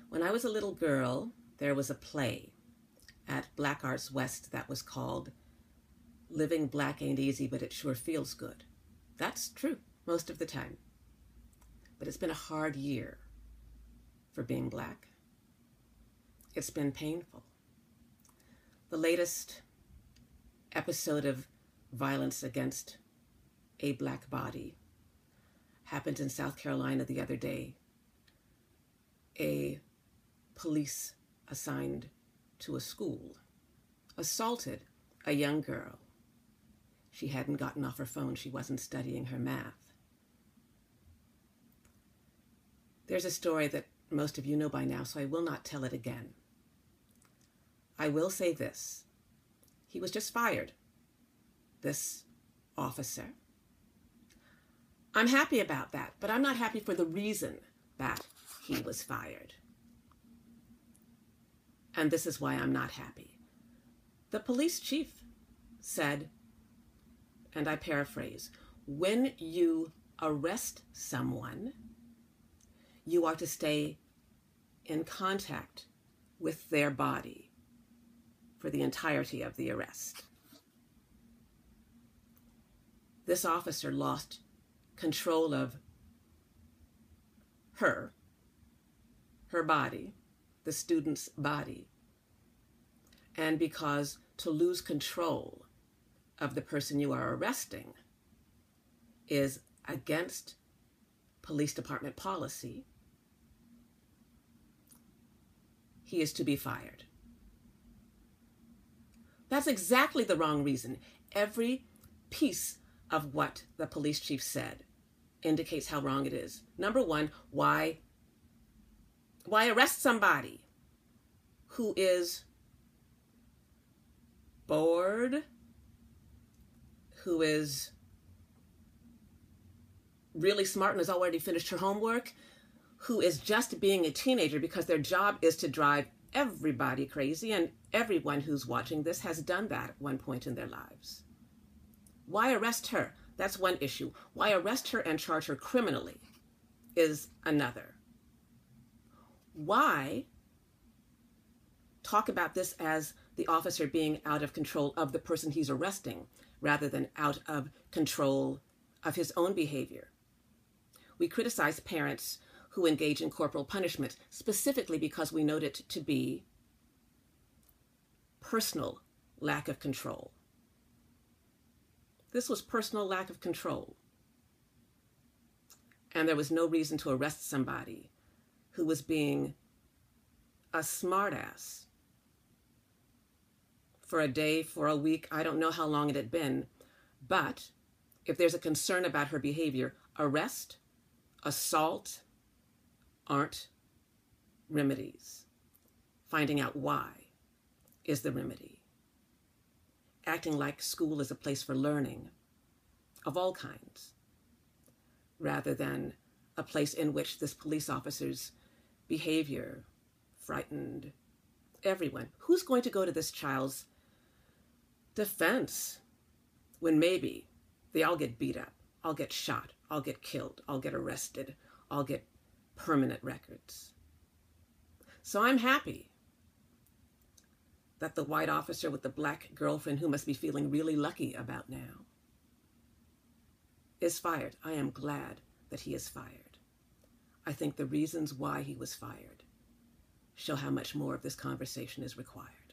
When I was a little girl, there was a play at Black Arts West that was called Living Black Ain't Easy, but It Sure Feels Good. That's true most of the time. But it's been a hard year for being Black. It's been painful. The latest episode of violence against a Black body happened in South Carolina the other day. A police assigned to a school assaulted a young girl. She hadn't gotten off her phone. She wasn't studying her math. There's a story that most of you know by now, so I will not tell it again. I will say this. He was just fired, this officer. I'm happy about that, but I'm not happy for the reason that he was fired. And this is why I'm not happy. The police chief said, and I paraphrase, when you arrest someone, you are to stay in contact with their body for the entirety of the arrest. This officer lost control of her body, the student's body, and because to lose control of the person you are arresting is against police department policy, he is to be fired. That's exactly the wrong reason. Every piece of what the police chief said indicates how wrong it is. Number one, why arrest somebody who is bored, who is really smart and has already finished her homework, who is just being a teenager because their job is to drive everybody crazy, and everyone who's watching this has done that at one point in their lives. Why arrest her? That's one issue. Why arrest her and charge her criminally is another. Why talk about this as the officer being out of control of the person he's arresting rather than out of control of his own behavior? We criticize parents who engage in corporal punishment specifically because we note it to be personal lack of control. This was personal lack of control. And there was no reason to arrest somebody who was being a smartass for a day, for a week. I don't know how long it had been. But if there's a concern about her behavior, arrest, assault aren't remedies. Finding out why is the remedy. Acting like school is a place for learning of all kinds, rather than a place in which this police officer's behavior frightened everyone. Who's going to go to this child's defense when maybe they all get beat up, I'll get shot, I'll get killed, I'll get arrested, I'll get permanent records? So I'm happy that the white officer with the Black girlfriend, who must be feeling really lucky about now, is fired. I am glad that he is fired. I think the reasons why he was fired show how much more of this conversation is required.